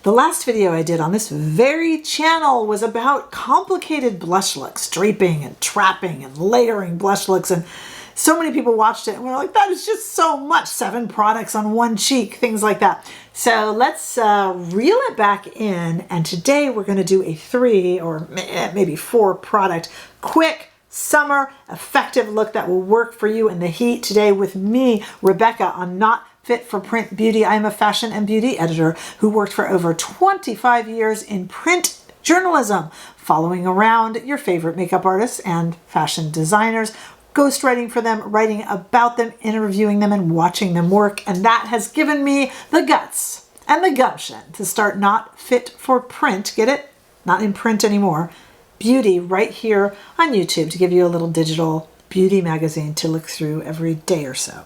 The last video I did on this very channel was about complicated blush looks, draping and trapping and layering blush looks, and so many people watched it and we're like, that is just so much, 7 products on one cheek, things like that. So let's reel it back in, and today we're going to do a 3 or maybe 4 product quick summer effective look that will work for you in the heat. Today with me, Rebecca, on Not Fit for Print Beauty. I am a fashion and beauty editor who worked for over 25 years in print journalism, following around your favorite makeup artists and fashion designers, ghostwriting for them, writing about them, interviewing them, and watching them work. And that has given me the guts and the gumption to start Not Fit for Print, get it? Not in print anymore, beauty, right here on YouTube, to give you a little digital beauty magazine to look through every day or so.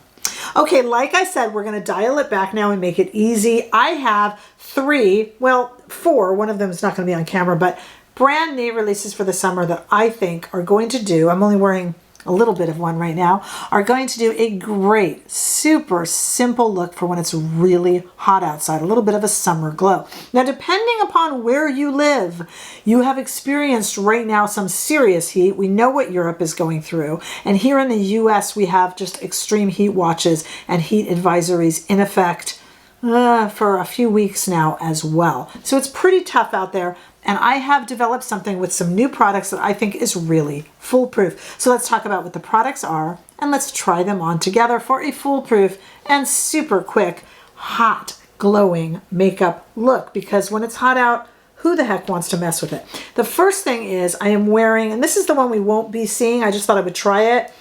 Okay, like I said, we're going to dial it back now and make it easy. I have 3, well, 4, one of them is not going to be on camera, but brand new releases for the summer that I think are going to do, I'm only wearing a little bit of one right now, are going to do a great, super simple look for when it's really hot outside, a little bit of a summer glow. Now, depending upon where you live, you have experienced right now some serious heat. We know what Europe is going through. And here in the US, we have just extreme heat watches and heat advisories in effect for a few weeks now as well. So it's pretty tough out there. And I have developed something with some new products that I think is really foolproof. So let's talk about what the products are and let's try them on together for a foolproof and super quick, hot, glowing makeup look. Because when it's hot out, who the heck wants to mess with it? The first thing is I am wearing, and this is the one we won't be seeing, I just thought I would try it,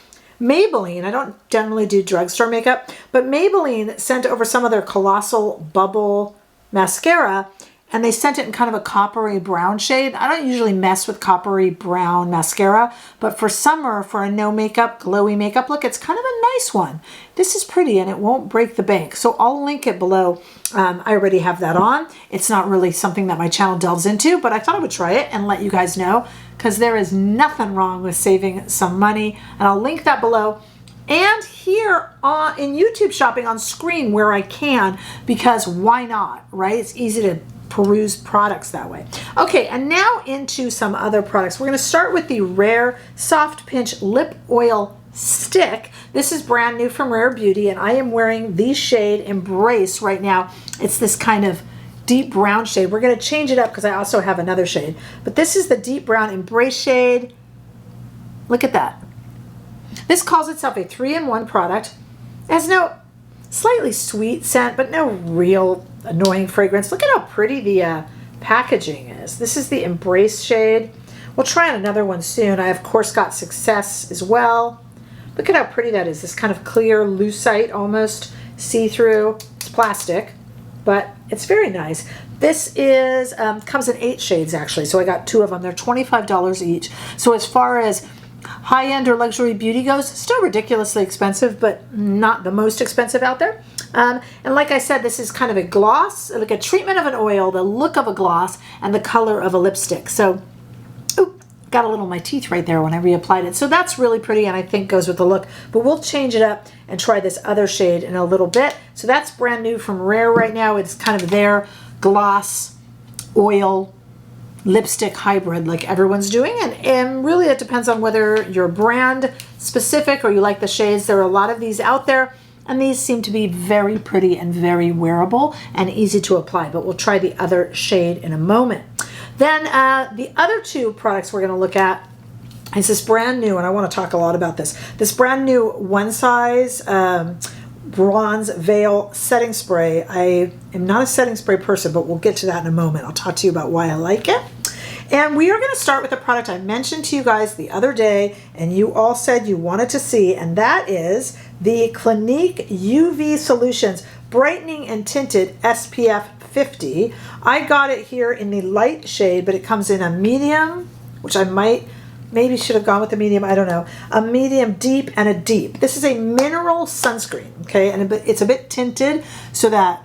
Maybelline. I don't generally do drugstore makeup, but Maybelline sent over some of their Colossal Bubble mascara, and they sent it in kind of a coppery brown shade. I don't usually mess with coppery brown mascara, but for summer, for a no makeup, glowy makeup look, it's kind of a nice one. This is pretty and it won't break the bank. So I'll link it below. I already have that on. It's not really something that my channel delves into, but I thought I would try it and let you guys know, because there is nothing wrong with saving some money. And I'll link that below. And here in YouTube shopping on screen where I can, because why not, right? It's easy to peruse products that way. Okay, and now into some other products. We're going to start with the Rephr Soft Pinch Lip Oil Stick. This is brand new from Rephr Beauty, and I am wearing the shade Embrace right now. It's this kind of deep brown shade. We're going to change it up because I also have another shade. But this is the deep brown Embrace shade. Look at that. This calls itself a 3-in-1 product. It has no slightly sweet scent, but no real annoying fragrance. Look at how pretty the packaging is. This is the Embrace shade. We'll try on another one soon. I, of course, got Success as well. Look at how pretty that is. This kind of clear lucite, almost see-through. It's plastic, but it's very nice. This is comes in 8 shades, actually, so I got 2 of them. They're $25 each. So as far as high-end or luxury beauty goes, still ridiculously expensive, but not the most expensive out there. And like I said, this is kind of a gloss, like a treatment of an oil, the look of a gloss, and the color of a lipstick. So, ooh, got a little of my teeth right there when I reapplied it. So that's really pretty and I think goes with the look. But we'll change it up and try this other shade in a little bit. So that's brand new from Rephr right now. It's kind of their gloss, oil, lipstick hybrid like everyone's doing, and really it depends on whether you're brand specific or you like the shades. There are a lot of these out there, and these seem to be very pretty and very wearable and easy to apply, but we'll try the other shade in a moment. Then the other 2 products we're going to look at is this brand new, and I want to talk a lot about this brand new One Size Bronze Veil Setting Spray. I am not a setting spray person, but we'll get to that in a moment. I'll talk to you about why I like it. And we are going to start with a product I mentioned to you guys the other day, and you all said you wanted to see, and that is the Clinique UV Solutions Brightening and Tinted SPF 50. I got it here in the light shade, but it comes in a medium, which I maybe should have gone with the medium, I don't know. A medium deep and a deep. This is a mineral sunscreen, okay? And it's a bit tinted so that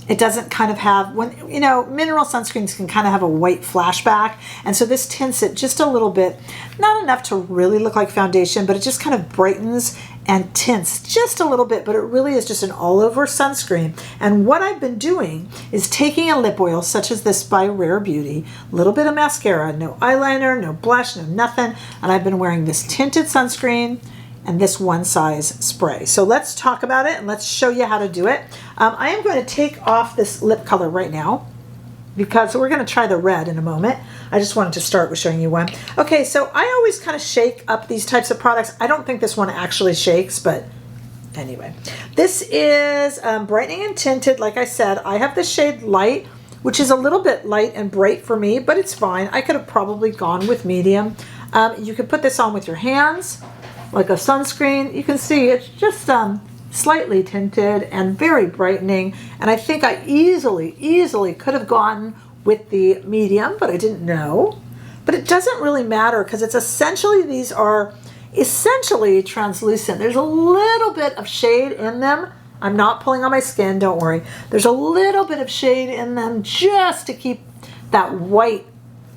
it doesn't kind of have, when you know, mineral sunscreens can kind of have a white flashback. And so this tints it just a little bit, not enough to really look like foundation, but it just kind of brightens and tints just a little bit, but it really is just an all-over sunscreen. And what I've been doing is taking a lip oil such as this by Rephr Beauty, a little bit of mascara, no eyeliner, no blush, no nothing, and I've been wearing this tinted sunscreen and this one size spray. So let's talk about it and let's show you how to do it. I am going to take off this lip color right now because we're going to try the red in a moment. I just wanted to start with showing you one. Okay, so I always kind of shake up these types of products. I don't think this one actually shakes, but anyway. This is Brightening and Tinted. Like I said, I have the shade Light, which is a little bit light and bright for me, but it's fine. I could have probably gone with medium. You can put this on with your hands, like a sunscreen. You can see it's just slightly tinted and very brightening, and I think I easily could have gone with the medium, but I didn't know. But it doesn't really matter because it's essentially, these are essentially translucent. There's a little bit of shade in them. I'm not pulling on my skin, don't worry. There's a little bit of shade in them just to keep that white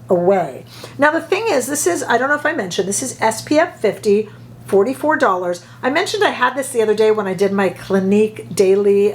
away. Now the thing is, this is, I don't know if I mentioned, this is SPF 50, $44. I mentioned I had this the other day when I did my Clinique daily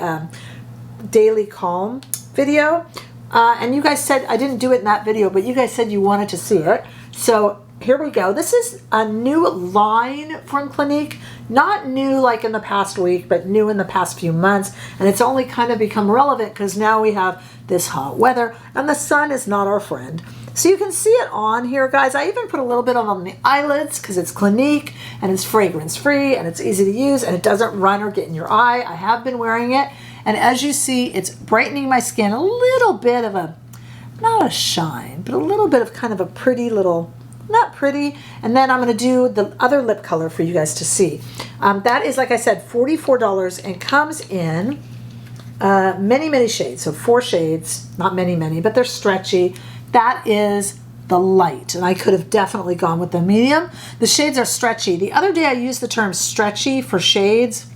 calm video, and you guys said I didn't do it in that video, but you guys said you wanted to see it. So here we go. This is a new line from Clinique, not new like in the past week, but new in the past few months, and it's only kind of become relevant because now we have this hot weather and the sun is not our friend. So you can see it on here, guys. I even put a little bit on the eyelids because it's Clinique and it's fragrance free and it's easy to use and it doesn't run or get in your eye. I have been wearing it, and as you see, it's brightening my skin, a little bit of a, not a shine, but a little bit of kind of a pretty little, not pretty. And then I'm going to do the other lip color for you guys to see. That is, like I said, $44 and comes in many shades. So 4 shades, not many, but they're stretchy. That is the Light, and I could have definitely gone with the medium. The shades are stretchy. The other day I used the term stretchy for shades,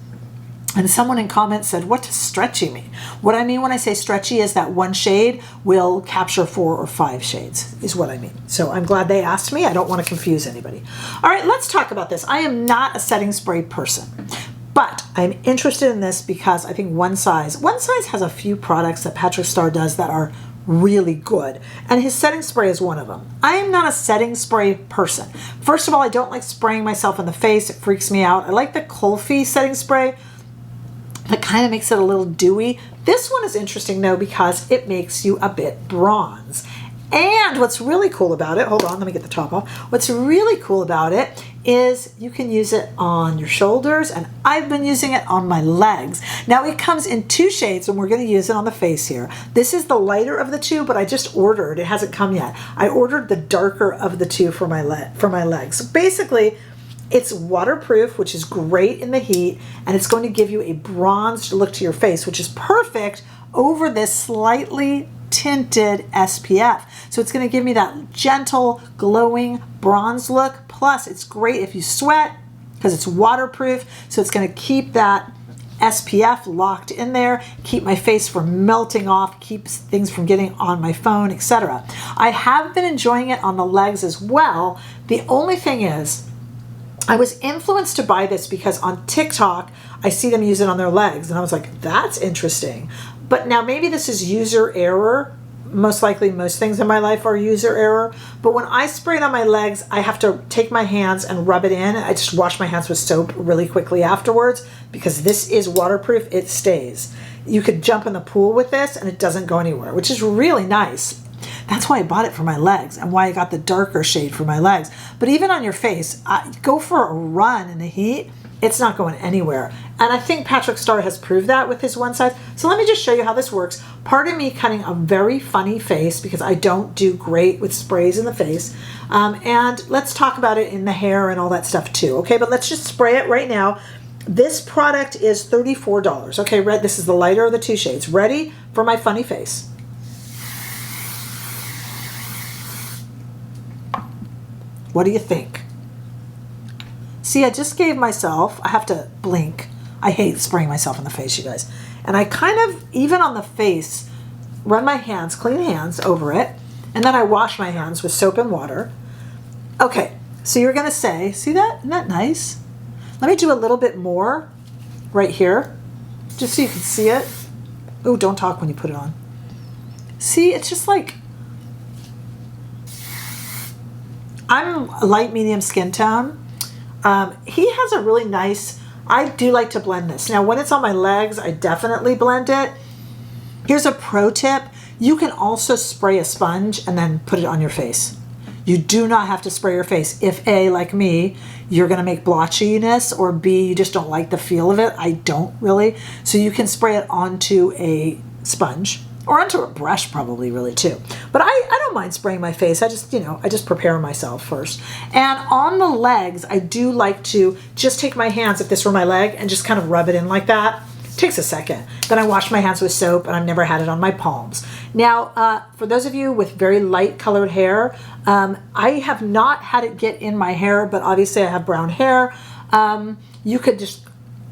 and someone in comments said, what does stretchy mean? What I mean when I say stretchy is that one shade will capture 4 or 5 shades, is what I mean. So I'm glad they asked me. I don't want to confuse anybody. All right, let's talk about this. I am not a setting spray person, but I'm interested in this because I think One Size has a few products that Patrick Starr does that are really good, and his setting spray is one of them. I am not a setting spray person. First of all, I don't like spraying myself in the face. It freaks me out. I like the Colfi setting spray. That kind of makes it a little dewy. This one is interesting though because it makes you a bit bronze. And what's really cool about it, hold on, let me get the top off. What's really cool about it is you can use it on your shoulders, and I've been using it on my legs. Now it comes in 2 shades, and we're going to use it on the face here. This is the lighter of the 2, but I just ordered, it hasn't come yet. I ordered the darker of the 2 for my legs. So basically, it's waterproof, which is great in the heat, and it's going to give you a bronzed look to your face, which is perfect over this slightly tinted SPF. So it's going to give me that gentle, glowing bronze look. Plus, it's great if you sweat because it's waterproof. So it's going to keep that SPF locked in there, keep my face from melting off, keeps things from getting on my phone, etc. I have been enjoying it on the legs as well. The only thing is, I was influenced to buy this because on TikTok, I see them use it on their legs, and I was like, that's interesting. But now maybe this is user error. Most likely most things in my life are user error. But when I spray it on my legs, I have to take my hands and rub it in. I just wash my hands with soap really quickly afterwards because this is waterproof. It stays. You could jump in the pool with this and it doesn't go anywhere, which is really nice. That's why I bought it for my legs and why I got the darker shade for my legs. But even on your face, go for a run in the heat. It's not going anywhere. And I think Patrick Starr has proved that with his One Size. So let me just show you how this works. Pardon me cutting a very funny face because I don't do great with sprays in the face. And let's talk about it in the hair and all that stuff too. Okay, but let's just spray it right now. This product is $34. Okay, red. This is the lighter of the 2 shades. Ready for my funny face. What do you think? See, I just gave myself, I have to blink. I hate spraying myself in the face, you guys. And I kind of, even on the face, run my hands, clean hands over it. And then I wash my hands with soap and water. Okay, so you're going to say, see that? Isn't that nice? Let me do a little bit more right here, just so you can see it. Oh, don't talk when you put it on. See, it's just like, I'm a light medium skin tone. He has a really nice, I do like to blend this. Now, when it's on my legs, I definitely blend it. Here's a pro tip. You can also spray a sponge and then put it on your face. You do not have to spray your face. If A, like me, you're gonna make blotchiness, or B, you just don't like the feel of it. I don't really. So you can spray it onto a sponge or onto a brush probably really too. But I don't mind spraying my face. I just, I just prepare myself first. And on the legs, I do like to just take my hands, if this were my leg, and just kind of rub it in like that. It takes a second. Then I wash my hands with soap, and I've never had it on my palms. Now, for those of you with very light colored hair, I have not had it get in my hair, but obviously I have brown hair. You could just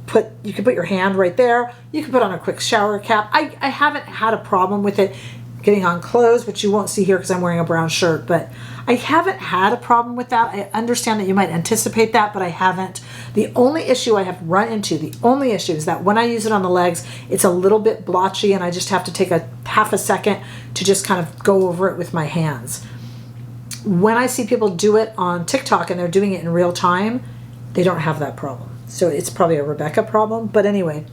put your hand right there. You can put on a quick shower cap. I haven't had a problem with it getting on clothes, which you won't see here because I'm wearing a brown shirt, but I haven't had a problem with that. I understand that you might anticipate that, but I haven't. The only issue I have run into, is that when I use it on the legs, it's a little bit blotchy, and I just have to take a half a second to just kind of go over it with my hands. When I see people do it on TikTok and they're doing it in real time, they don't have that problem. So it's probably a Rebecca problem, but anyway,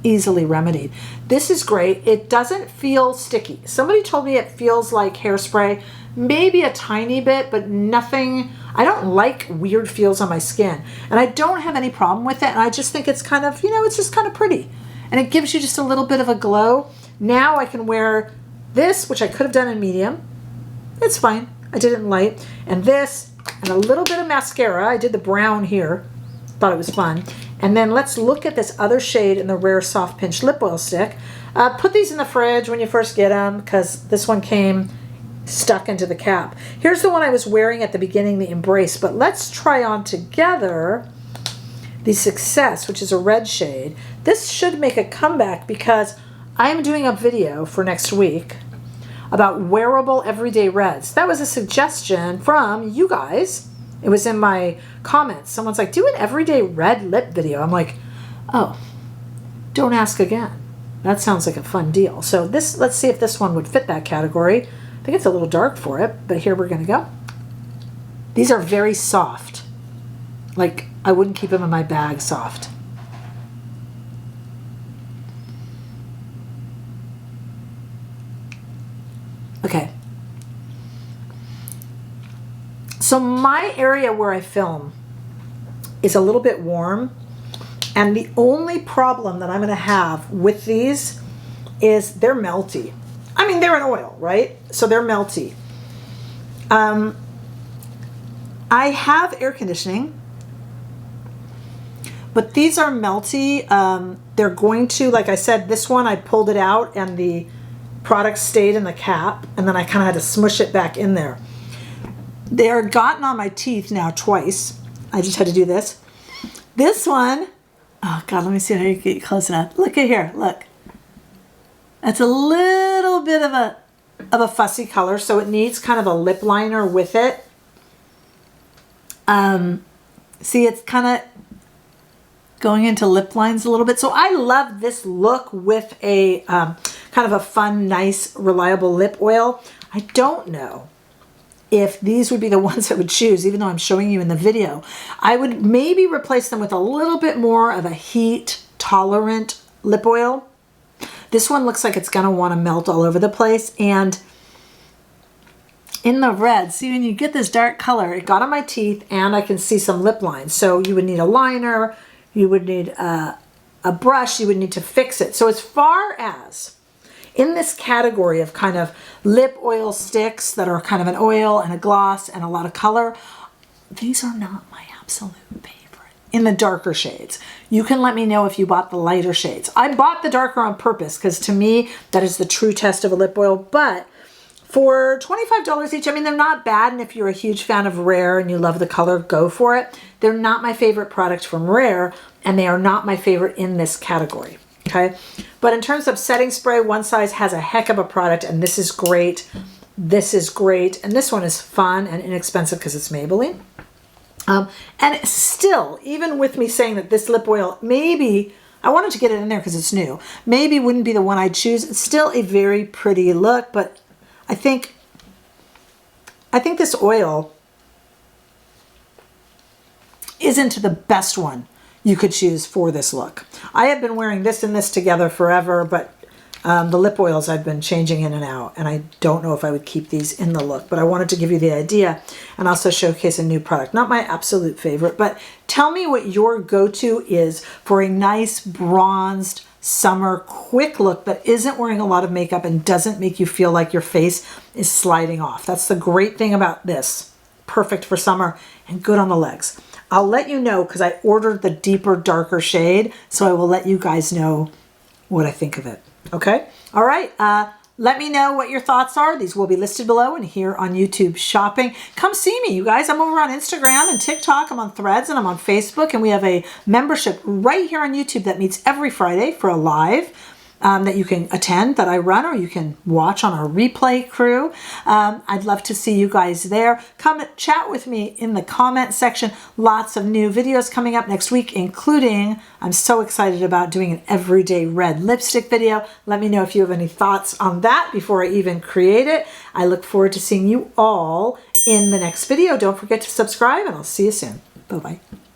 easily remedied. This is great. It doesn't feel sticky. Somebody told me it feels like hairspray, maybe a tiny bit, but nothing. I don't like weird feels on my skin, and I don't have any problem with it. And I just think it's kind of, it's just kind of pretty, and it gives you just a little bit of a glow. Now I can wear this, which I could have done in medium. It's fine. I did it in light, and this, and a little bit of mascara. I did the brown here. Thought it was fun. And then let's look at this other shade in the Rare Soft Pinch Lip Oil Stick. Put these in the fridge when you first get them, because this one came stuck into the cap. Here's the one I was wearing at the beginning, the Embrace. But let's try on together the Success, which is a red shade. This should make a comeback because I'm doing a video for next week about wearable everyday reds. That was a suggestion from you guys. It was in my comments. Someone's like, do an everyday red lip video. I'm like, oh, don't ask again. That sounds like a fun deal. So let's see if this one would fit that category. I think it's a little dark for it, but here we're gonna go. These are very soft. Like, I wouldn't keep them in my bag soft. Okay. So my area where I film is a little bit warm, and the only problem that I'm going to have with these is they're melty. I mean, they're an oil, right? So they're melty. I have air conditioning, but these are melty. They're going to, like I said, this one I pulled it out and the product stayed in the cap, and then I kind of had to smush it back in there. They're gotten on my teeth now twice. I just had to do this. This one, oh God, let me see how you get close enough. Look at here, look. That's a little bit of a fussy color, so it needs kind of a lip liner with it. See, it's kind of going into lip lines a little bit. So I love this look with a kind of a fun, nice, reliable lip oil. I don't know if these would be the ones I would choose, even though I'm showing you in the video. I would maybe replace them with a little bit more of a heat tolerant lip oil. This one looks like it's gonna wanna melt all over the place. And in the red, see, when you get this dark color, it got on my teeth and I can see some lip lines. So you would need a liner, you would need a brush, you would need to fix it. So as far as in this category of kind of lip oil sticks that are kind of an oil and a gloss and a lot of color, these are not my absolute favorite in the darker shades. You can let me know if you bought the lighter shades. I bought the darker on purpose because to me, that is the true test of a lip oil. But for $25 each, I mean, they're not bad. And if you're a huge fan of Rare and you love the color, go for it. They're not my favorite product from Rare, and they are not my favorite in this category. Okay, but in terms of setting spray, One Size has a heck of a product, and this is great. This is great, and this one is fun and inexpensive because it's Maybelline. And still, even with me saying that this lip oil, maybe, I wanted to get it in there because it's new, maybe wouldn't be the one I'd choose. It's still a very pretty look, but I think this oil isn't the best one you could choose for this look. I have been wearing this and this together forever, but the lip oils I've been changing in and out, and I don't know if I would keep these in the look, but I wanted to give you the idea and also showcase a new product. Not my absolute favorite, but tell me what your go-to is for a nice bronzed summer quick look that isn't wearing a lot of makeup and doesn't make you feel like your face is sliding off. That's the great thing about this. Perfect for summer and good on the legs. I'll let you know because I ordered the deeper, darker shade, so I will let you guys know what I think of it. Okay? All right. Let me know what your thoughts are. These will be listed below and here on YouTube Shopping. Come see me, you guys. I'm over on Instagram and TikTok. I'm on Threads and I'm on Facebook. And we have a membership right here on YouTube that meets every Friday for a live that you can attend, that I run, or you can watch on our replay crew. I'd love to see you guys there. Come chat with me in the comment section. Lots of new videos coming up next week, including, I'm so excited about doing an everyday red lipstick video. Let me know if you have any thoughts on that before I even create it. I look forward to seeing you all in the next video. Don't forget to subscribe and I'll see you soon. Bye-bye.